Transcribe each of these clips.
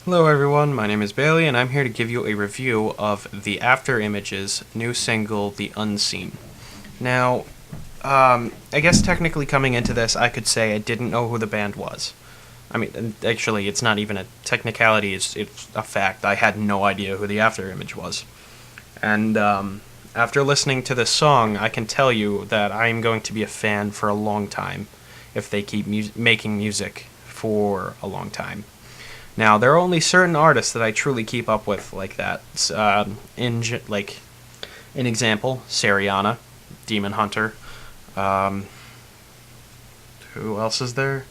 Hello everyone, my name is Bailey and I'm here to give you a review of the Afterimage's new single, The Unseen. Now, I guess technically coming into this, I could say I didn't know who the band was. I mean, actually, it's not even a technicality, it's a fact. I had no idea who the Afterimage was. And after listening to this song, I can tell you that I'm going to be a fan for a long time if they keep making music for a long time. Now, there are only certain artists that I truly keep up with like that. In example, Seriana, Demon Hunter. Um, who else is there?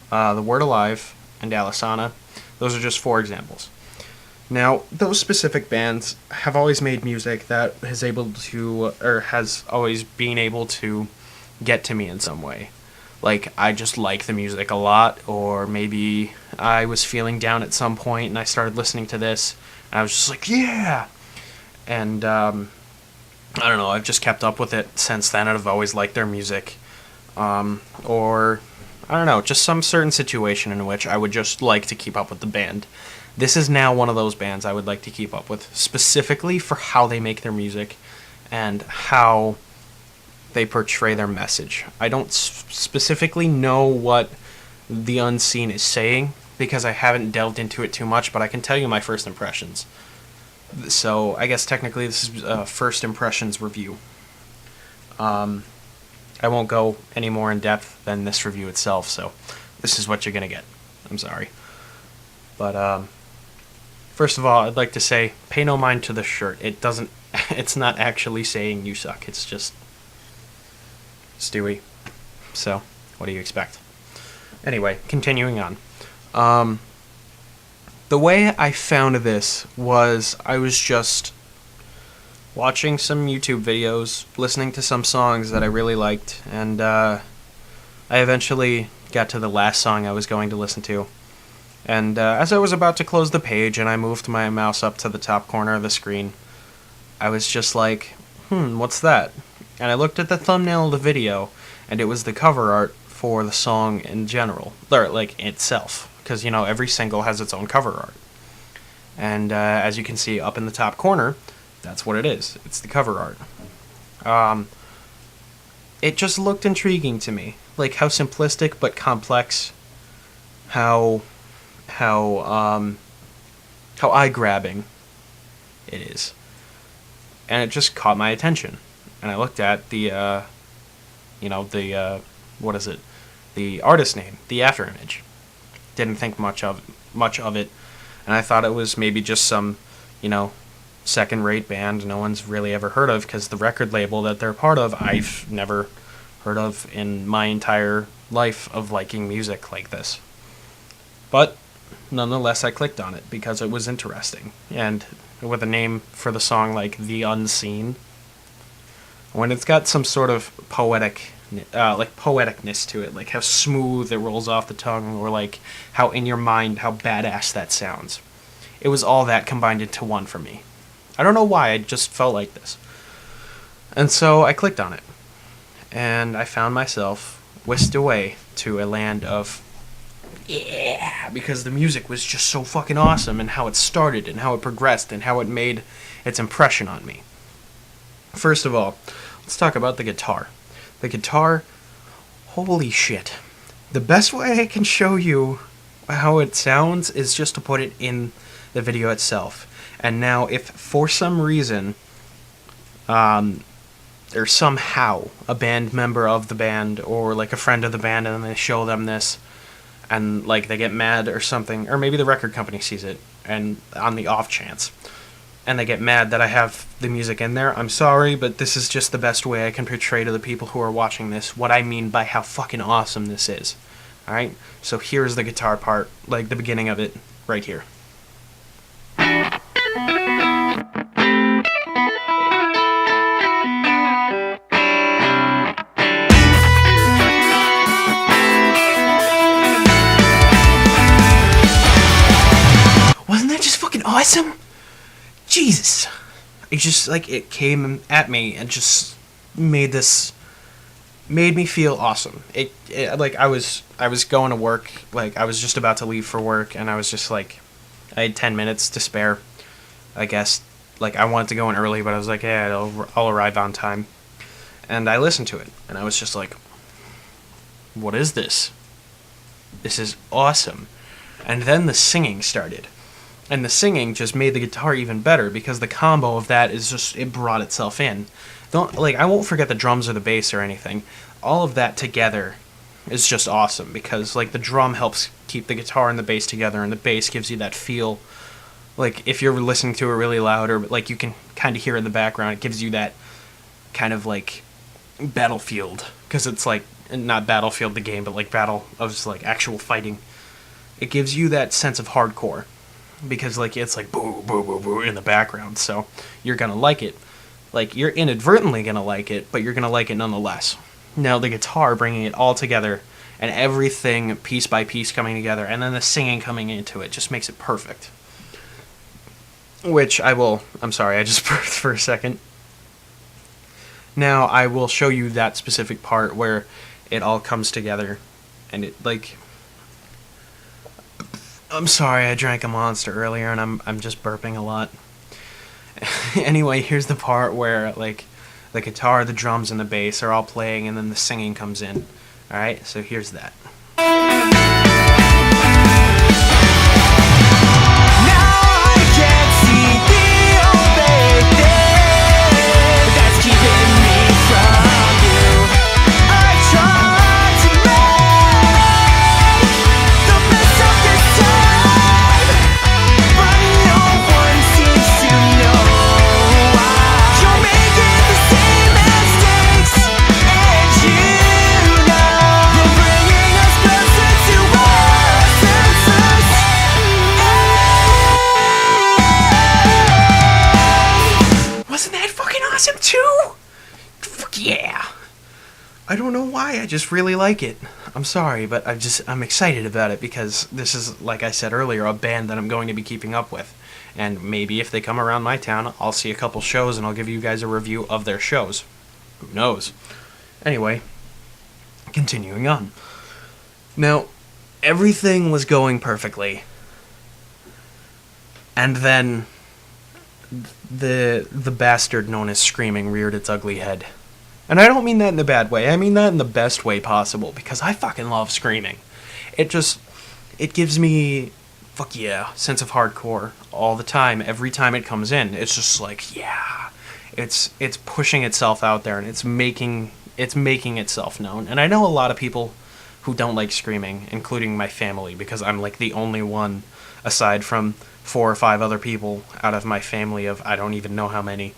The Word Alive and Alisana. Those are just four examples. Now, those specific bands have always made music that has always been able to get to me in some way. Like, I just like the music a lot, or maybe I was feeling down at some point and I started listening to this, and I was just like, yeah! And, I don't know, I've just kept up with it since then, and I've always liked their music. Or, I don't know, just some certain situation in which I would just like to keep up with the band. This is now one of those bands I would like to keep up with, specifically for how they make their music, and how they portray their message. I don't specifically know what The Unseen is saying because I haven't delved into it too much, but I can tell you my first impressions. So I guess technically this is a first impressions review. I won't go any more in depth than this review itself, so this is what you're gonna get. I'm sorry. But first of all, I'd like to say, pay no mind to the shirt. It's not actually saying you suck. It's just Stewie. So, what do you expect? Anyway, continuing on. The way I found this was I was just watching some YouTube videos, listening to some songs that I really liked, and I eventually got to the last song I was going to listen to. And as I was about to close the page and I moved my mouse up to the top corner of the screen, I was just like, what's that? And I looked at the thumbnail of the video, and it was the cover art for the song in general, or like itself, because every single has its own cover art. And as you can see up in the top corner, that's what it is. It's the cover art. It just looked intriguing to me, like how simplistic but complex, how eye-grabbing it is, and it just caught my attention. And I looked at the artist name, the Afterimage. Didn't think much of it, and I thought it was maybe just some, second-rate band no one's really ever heard of, because the record label that they're part of, I've never heard of in my entire life of liking music like this. But nonetheless, I clicked on it because it was interesting, and with a name for the song like The Unseen, when it's got some sort of poeticness to it, like how smooth it rolls off the tongue, or like how in your mind, how badass that sounds. It was all that combined into one for me. I don't know why, I just felt like this. And so I clicked on it, and I found myself whisked away to a land of because the music was just so fucking awesome, and how it started, and how it progressed, and how it made its impression on me. First of all, let's talk about the guitar. The guitar, holy shit. The best way I can show you how it sounds is just to put it in the video itself. And now, if for some reason, or somehow, a band member of the band, or like a friend of the band, and then they show them this, and like they get mad or something, or maybe the record company sees it, and on the off chance, and they get mad that I have the music in there, I'm sorry, but this is just the best way I can portray to the people who are watching this what I mean by how fucking awesome this is. Alright? So here's the guitar part, like the beginning of it, right here. Wasn't that just fucking awesome? Jesus. It just, it came at me and just made this made me feel awesome. It like I was going to work, like I was just about to leave for work, and I was just like, I had 10 minutes to spare, I guess. Like I wanted to go in early, but I was like, yeah, I'll arrive on time. And I listened to it, and I was just like, what is this? This is awesome. And then the singing started. And the singing just made the guitar even better, because the combo of that is just, it brought itself in. Don't, like, I won't forget the drums or the bass or anything. All of that together is just awesome, because like the drum helps keep the guitar and the bass together, and the bass gives you that feel, like if you're listening to it really loud, or like you can kind of hear in the background, it gives you that kind of like Battlefield, because it's like not Battlefield the game, but like battle of just like actual fighting. It gives you that sense of hardcore, because like it's like boo boo boo boo in the background, so you're gonna like it. Like you're inadvertently gonna like it, but you're gonna like it nonetheless. Now the guitar bringing it all together, and everything piece by piece coming together, and then the singing coming into it just makes it perfect. Which I'm sorry, I just burped for a second. Now I will show you that specific part where it all comes together, and it like, I'm sorry, I drank a Monster earlier, and I'm just burping a lot. Anyway, here's the part where like the guitar, the drums, and the bass are all playing, and then the singing comes in. All right, so here's that. Awesome too. Fuck yeah. I don't know why, I just really like it. I'm sorry, but I'm excited about it, because this is, like I said earlier, a band that I'm going to be keeping up with. And maybe if they come around my town, I'll see a couple shows and I'll give you guys a review of their shows. Who knows? Anyway, continuing on. Now, everything was going perfectly. And then the bastard known as Screaming reared its ugly head. And I don't mean that in a bad way. I mean that in the best way possible, because I fucking love Screaming. It gives me, fuck yeah, sense of hardcore all the time. Every time it comes in, it's just like, yeah. It's pushing itself out there, and it's making itself known. And I know a lot of people who don't like Screaming, including my family, because I'm like the only one, aside from 4 or 5 other people out of my family of I don't even know how many.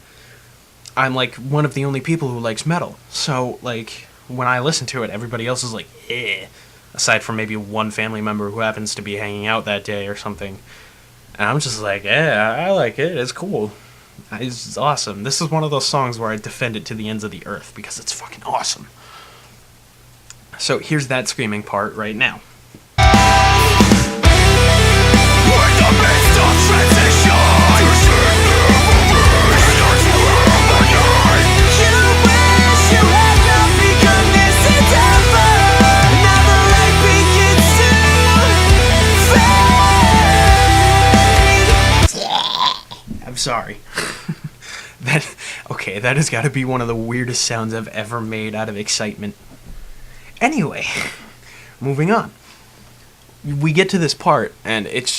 I'm like one of the only people who likes metal. So like when I listen to it, everybody else is like, eh. Aside from maybe one family member who happens to be hanging out that day or something. And I'm just like, yeah, I like it. It's cool. It's awesome. This is one of those songs where I defend it to the ends of the earth, because it's fucking awesome. So here's that Screaming part right now. I'm sorry. That has got to be one of the weirdest sounds I've ever made out of excitement. Anyway, moving on. We get to this part, and it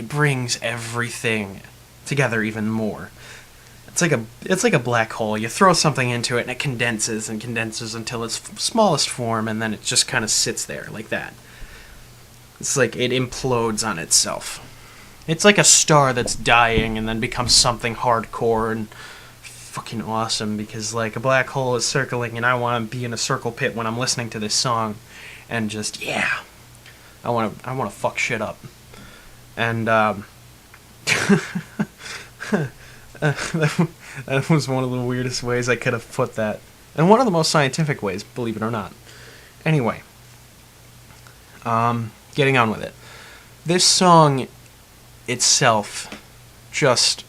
brings everything together even more. It's like a black hole. You throw something into it, and it condenses and condenses until its smallest form, and then it just kind of sits there like that. It's like it implodes on itself. It's like a star that's dying and then becomes something hardcore and fucking awesome, because like a black hole is circling, and I want to be in a circle pit when I'm listening to this song, and just, yeah, I want to fuck shit up. And that was one of the weirdest ways I could have put that, and one of the most scientific ways, believe it or not. Anyway, getting on with it. This song itself just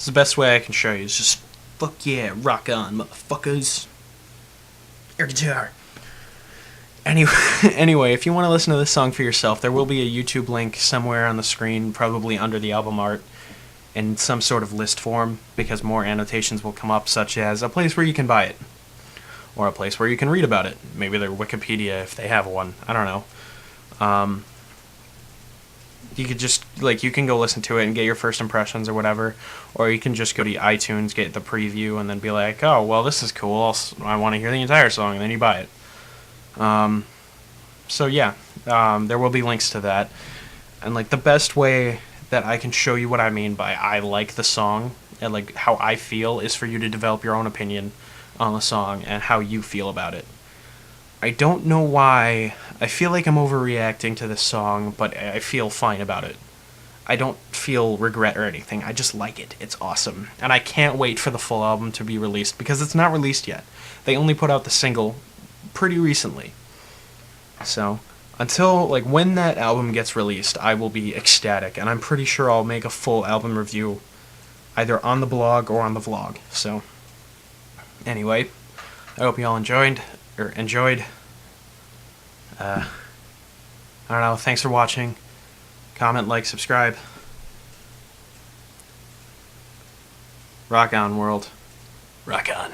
It's the best way I can show you. It's just, fuck yeah, rock on, motherfuckers. Air guitar. Anyway, anyway, if you want to listen to this song for yourself, there will be a YouTube link somewhere on the screen, probably under the album art, in some sort of list form, because more annotations will come up, such as a place where you can buy it, or a place where you can read about it. Maybe their Wikipedia, if they have one. I don't know. You could just, like, you can go listen to it and get your first impressions or whatever, or you can just go to iTunes, get the preview, and then be like, oh, well, this is cool, I want to hear the entire song, and then you buy it. So yeah, there will be links to that. And like the best way that I can show you what I mean by I like the song and like how I feel is for you to develop your own opinion on the song and how you feel about it. I don't know why I feel like I'm overreacting to this song, but I feel fine about it. I don't feel regret or anything. I just like it. It's awesome. And I can't wait for the full album to be released because it's not released yet. They only put out the single pretty recently. So, until, like, when that album gets released, I will be ecstatic, and I'm pretty sure I'll make a full album review either on the blog or on the vlog. So, anyway, I hope you all enjoyed. I don't know, thanks for watching. Comment, like, subscribe. Rock on, world. Rock on.